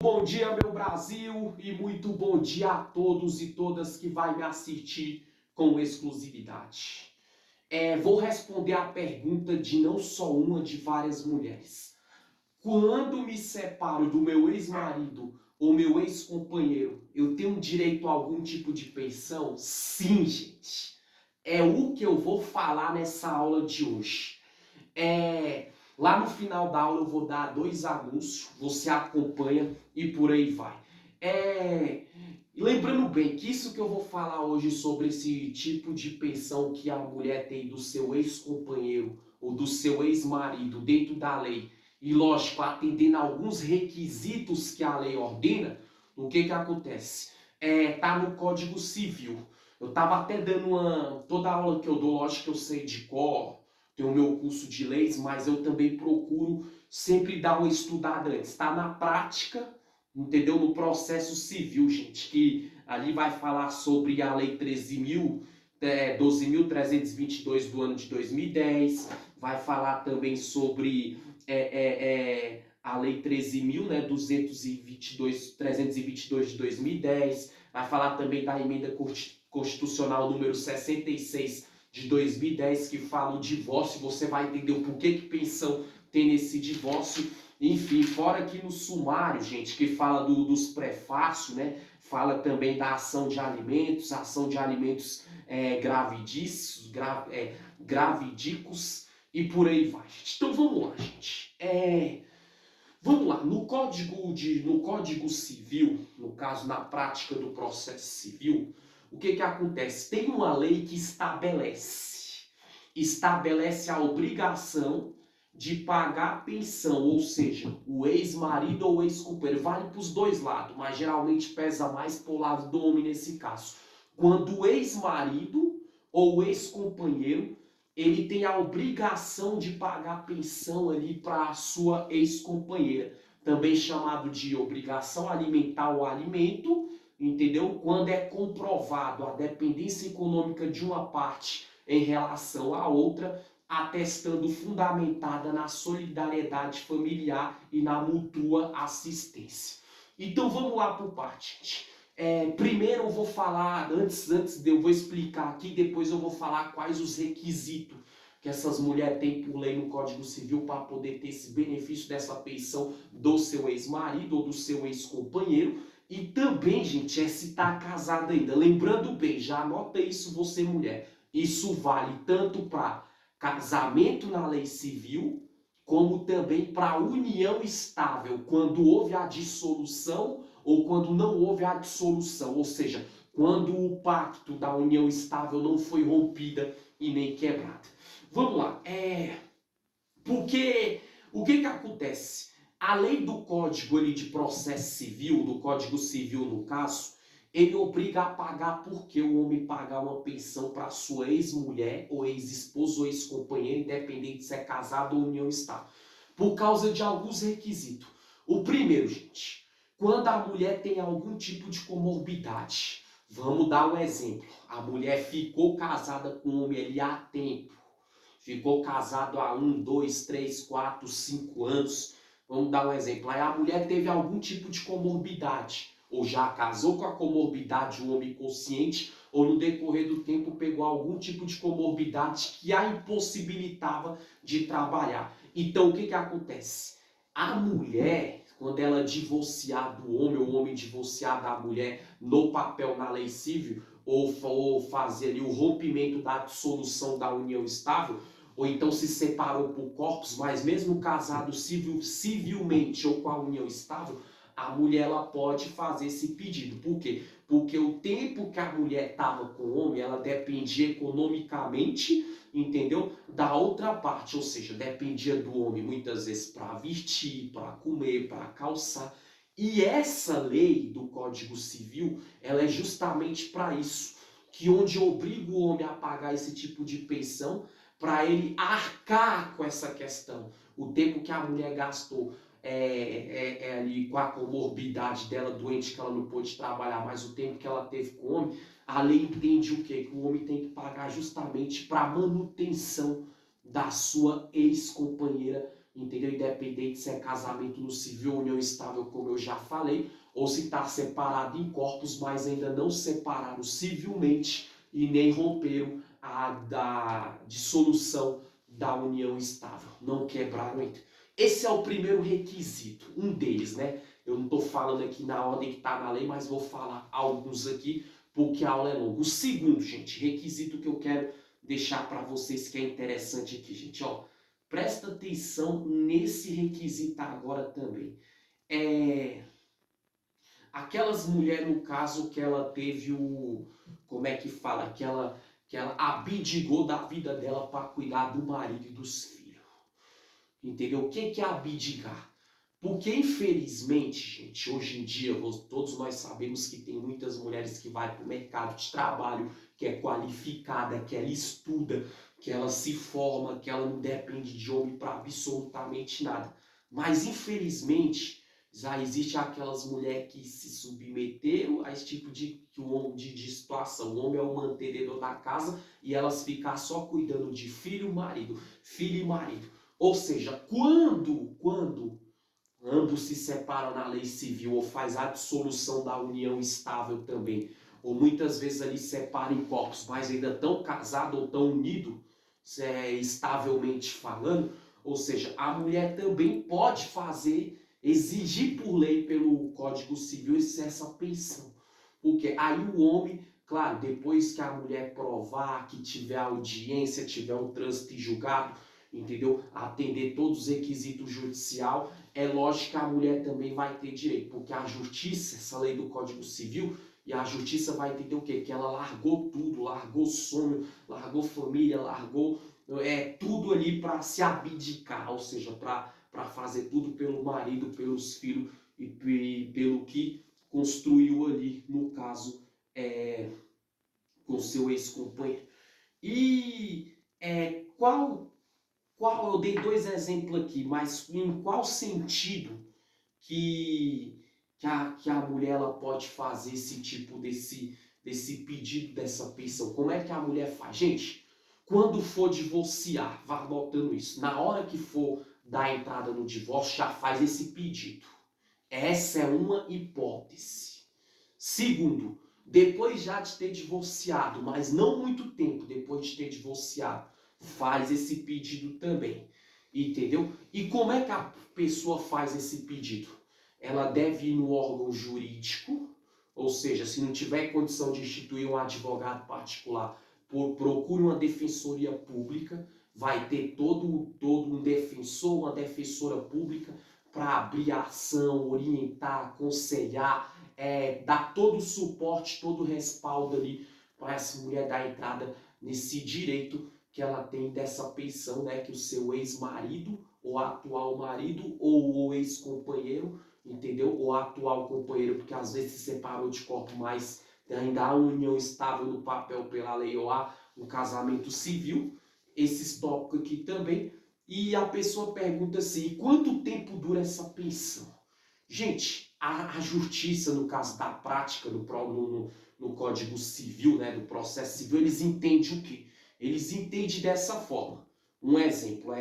Bom dia, meu Brasil, e muito bom dia a todos e todas que vai me assistir com exclusividade. Vou responder a pergunta de não só uma, de várias mulheres. Quando me separo do meu ex-marido ou meu ex-companheiro, eu tenho direito a algum tipo de pensão? Sim, gente. É o que eu vou falar nessa aula de hoje. Lá no final da aula eu vou dar dois anúncios, você acompanha e por aí vai. Lembrando bem que isso que eu vou falar hoje sobre esse tipo de pensão que a mulher tem do seu ex-companheiro ou do seu ex-marido dentro da lei, e lógico, atendendo a alguns requisitos que a lei ordena, o que acontece? Tá no Código Civil. Eu tava até dando toda a aula que eu dou, lógico que eu sei de cor, tenho o meu curso de leis, mas eu também procuro sempre dar uma estudada antes. Está na prática, entendeu? No processo civil, gente, que ali vai falar sobre a Lei 12.322 do ano de 2010, vai falar também sobre a Lei 13.000, né, 322 de 2010, vai falar também da emenda constitucional número 66 de 2010, que fala o divórcio, você vai entender o porquê que pensão tem nesse divórcio. Enfim, fora que no sumário, gente, que fala dos prefácios, né? Fala também da ação de alimentos gravidicos e por aí vai, gente. Então vamos lá, gente. Vamos lá, no Código Civil, no caso, na prática do processo civil, o que acontece? Tem uma lei que estabelece a obrigação de pagar pensão, ou seja, o ex-marido ou ex-companheiro, vale para os dois lados, mas geralmente pesa mais para o lado do homem nesse caso. Quando o ex-marido ou o ex-companheiro ele tem a obrigação de pagar pensão ali para a sua ex-companheira, também chamado de obrigação alimentar ou alimento, entendeu? Quando é comprovado a dependência econômica de uma parte em relação à outra, atestando fundamentada na solidariedade familiar e na mútua assistência. Então vamos lá por parte. Primeiro eu vou falar, antes eu vou explicar aqui, depois eu vou falar quais os requisitos que essas mulheres têm por lei no Código Civil para poder ter esse benefício dessa pensão do seu ex-marido ou do seu ex-companheiro. E também, gente, se tá casada ainda. Lembrando bem, já anota isso você mulher. Isso vale tanto para casamento na lei civil, como também para união estável, quando houve a dissolução ou quando não houve a dissolução, ou seja, quando o pacto da união estável não foi rompida e nem quebrada. Vamos lá, porque o que acontece? A lei do Código de Processo Civil, do Código Civil no caso, ele obriga a pagar porque o homem pagar uma pensão para sua ex-mulher, ou ex-esposa, ou ex-companheira, independente se é casado ou união estável, por causa de alguns requisitos. O primeiro, gente, quando a mulher tem algum tipo de comorbidade. Vamos dar um exemplo. A mulher ficou casada com o homem ali há tempo. Ficou casado há 1, 2, 3, 4, 5 anos. Vamos dar um exemplo. Aí a mulher teve algum tipo de comorbidade. Ou já casou com a comorbidade, o homem consciente, ou no decorrer do tempo pegou algum tipo de comorbidade que a impossibilitava de trabalhar. Então o que acontece? A mulher, quando ela divorciar do homem, ou o homem divorciar da mulher no papel na lei civil, ou fazer ali o rompimento da dissolução da união estável, ou então se separou por corpos, mas mesmo casado civilmente ou com a união estável, a mulher ela pode fazer esse pedido. Por quê? Porque o tempo que a mulher estava com o homem, ela dependia economicamente, entendeu? Da outra parte, ou seja, dependia do homem muitas vezes para vestir, para comer, para calçar. E essa lei do Código Civil, ela é justamente para isso, que onde obriga o homem a pagar esse tipo de pensão, para ele arcar com essa questão. O tempo que a mulher gastou ali com a comorbidade dela, doente, que ela não pôde trabalhar, mas o tempo que ela teve com o homem, a lei entende o quê? Que o homem tem que pagar justamente para manutenção da sua ex-companheira entendeu? Independente se é casamento no civil ou união estável, como eu já falei, ou se está separado em corpos, mas ainda não separaram civilmente e nem romperam a dissolução da união estável. Não quebraram ainda. Esse é o primeiro requisito, um deles, né? Eu não estou falando aqui na ordem que está na lei, mas vou falar alguns aqui, porque a aula é longa. O segundo, gente, requisito que eu quero deixar para vocês que é interessante aqui, gente, ó. Presta atenção nesse requisito agora também. Aquelas mulheres, no caso, que ela teve o... Como é que fala? Que ela abdicou da vida dela para cuidar do marido e dos filhos. Entendeu? O que é abdicar? Porque, infelizmente, gente, hoje em dia, todos nós sabemos que tem muitas mulheres que vão para o mercado de trabalho, que é qualificada, que ela estuda, que ela se forma, que ela não depende de homem para absolutamente nada. Mas, infelizmente, já existe aquelas mulheres que se submeteram a esse tipo de situação. O homem é o mantenedor da casa e elas ficam só cuidando de filho e marido. Ou seja, quando ambos se separam na lei civil ou faz a dissolução da união estável também, ou muitas vezes ali separam em corpos, mas ainda tão casados ou tão unidos, estavelmente falando, ou seja, a mulher também pode exigir por lei pelo Código Civil essa pensão. Porque aí o homem, claro, depois que a mulher provar, que tiver audiência, tiver um trânsito julgado, entendeu? Atender todos os requisitos judicial, é lógico que a mulher também vai ter direito, porque a justiça, essa lei do Código Civil, e a justiça vai entender o quê? Que ela largou tudo, largou sonho, largou família, largou tudo ali para se abdicar, ou seja, para fazer tudo pelo marido, pelos filhos e pelo que construiu ali, no caso, com seu ex-companheiro. E eu dei dois exemplos aqui, mas em qual sentido que a mulher ela pode fazer esse tipo desse pedido dessa pensão? Como é que a mulher faz? Gente, quando for divorciar, vá anotando isso. Na hora que for dar entrada no divórcio, já faz esse pedido. Essa é uma hipótese. Segundo, depois já de ter divorciado, mas não muito tempo depois de ter divorciado, faz esse pedido também. Entendeu? E como é que a pessoa faz esse pedido? Ela deve ir no órgão jurídico, ou seja, se não tiver condição de instituir um advogado particular, procure uma defensoria pública, vai ter todo um defensor, uma defensora pública para abrir a ação, orientar, aconselhar, dar todo o suporte, todo o respaldo ali para essa mulher dar entrada nesse direito que ela tem dessa pensão, né, que o seu ex-marido, ou atual marido, ou o ex-companheiro, entendeu? Ou atual companheiro, porque às vezes se separou de corpo, mas ainda há uma união estável no papel pela lei, ou há um casamento civil, esses tópicos aqui também. E a pessoa pergunta assim, quanto tempo dura essa pensão? Gente, a justiça, no caso da prática, no Código Civil, né, do processo civil, eles entendem o quê? Eles entendem dessa forma. Um exemplo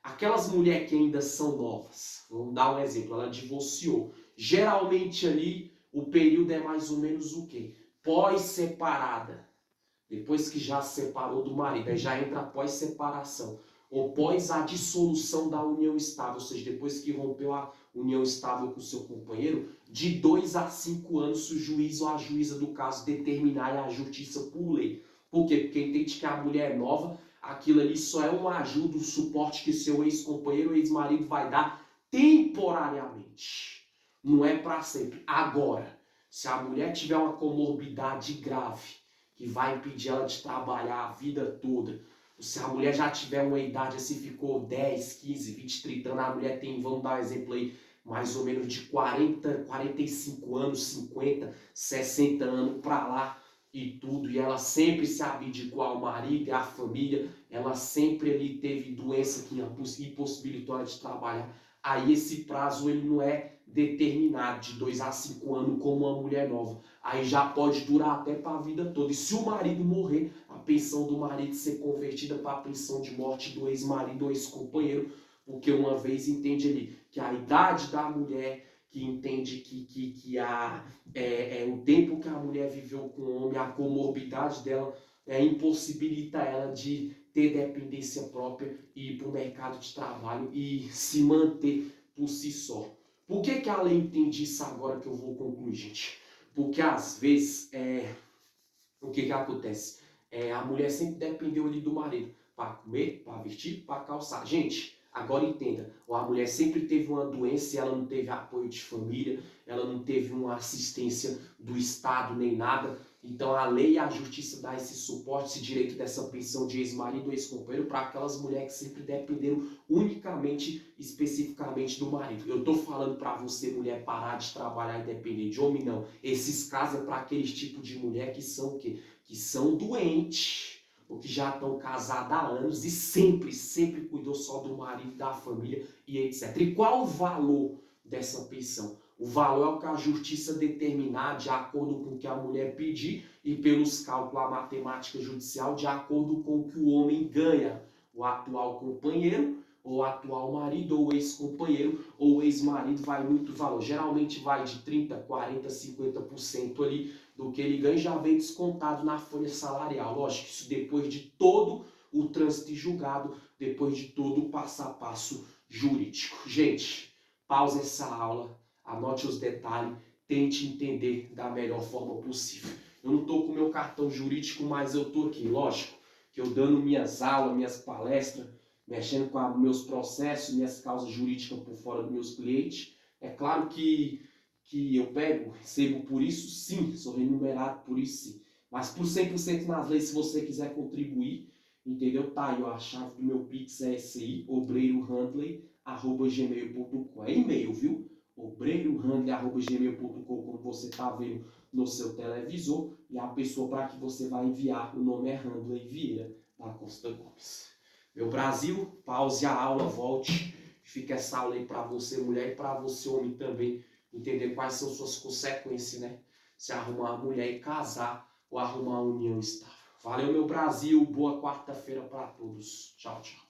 aquelas mulheres que ainda são novas. Vamos dar um exemplo, ela divorciou. Geralmente ali o período é mais ou menos o quê? Pós-separada. Depois que já se separou do marido, aí já entra pós-separação. Ou pós a dissolução da união estável, ou seja, depois que rompeu a união estável com o seu companheiro, de 2 a 5 anos, se o juiz ou a juíza do caso determinar a justiça por lei. Por quê? Porque entende que a mulher é nova, aquilo ali só é uma ajuda, um suporte que seu ex-companheiro ou ex-marido vai dar temporariamente. Não é para sempre. Agora, se a mulher tiver uma comorbidade grave, que vai impedir ela de trabalhar a vida toda, se a mulher já tiver uma idade assim, ficou 10, 15, 20, 30 anos, a mulher tem, vamos dar um exemplo aí, mais ou menos de 40, 45 anos, 50, 60 anos para lá e tudo, e ela sempre se abdicou ao marido e à família, ela sempre ali teve doença que impossibilitou ela de trabalhar. Aí esse prazo ele não é determinado de 2 a 5 anos como uma mulher nova. Aí já pode durar até para a vida toda. E se o marido morrer, a pensão do marido ser convertida para a pensão de morte do ex-marido ou ex-companheiro, porque uma vez entende ali que a idade da mulher, que entende que o tempo que a mulher viveu com o homem, a comorbidade dela, impossibilita ela de ter dependência própria e ir para o mercado de trabalho e se manter por si só. Por que a lei entende isso agora que eu vou concluir, gente? Porque às vezes, o que acontece? A mulher sempre dependeu ali do marido para comer, para vestir, para calçar. Gente, agora entenda, a mulher sempre teve uma doença e ela não teve apoio de família, ela não teve uma assistência do Estado nem nada. Então a lei e a justiça dá esse suporte, esse direito dessa pensão de ex-marido ou ex-companheiro para aquelas mulheres que sempre dependeram unicamente, especificamente do marido. Eu tô falando para você, mulher, parar de trabalhar e depender de homem, não. Esses casos é para aqueles tipos de mulher que são o quê? Que são doentes, ou que já estão casadas há anos e sempre cuidou só do marido, da família e etc. E qual o valor dessa pensão? O valor é o que a justiça determinar de acordo com o que a mulher pedir e pelos cálculos, a matemática judicial, de acordo com o que o homem ganha. O atual companheiro, ou atual marido, ou ex-companheiro, ou ex-marido, vai muito valor. Geralmente vai de 30%, 40%, 50% ali do que ele ganha, já vem descontado na folha salarial. Lógico, isso depois de todo o trânsito julgado, depois de todo o passo a passo jurídico. Gente, pause essa aula, anote os detalhes, tente entender da melhor forma possível. Eu não estou com meu cartão jurídico, mas eu estou aqui, lógico, que eu dando minhas aulas, minhas palestras, mexendo com meus processos, minhas causas jurídicas por fora dos meus clientes. É claro que eu recebo por isso sim, sou remunerado por isso sim. Mas por 100% nas leis, se você quiser contribuir, entendeu? Tá aí, ó, a chave do meu Pix é essa aí, obreirohandley@gmail.com. É e-mail, viu? obreirohandley@gmail.com, como você tá vendo no seu televisor. E a pessoa para que você vai enviar, o nome é Handley Vieira, da Costa Gomes. Meu Brasil, pause a aula, volte. Fica essa aula aí para você, mulher, e para você, homem também, entender quais são suas consequências, né? Se arrumar uma mulher e casar ou arrumar uma união estável. Valeu, meu Brasil. Boa quarta-feira para todos. Tchau, tchau.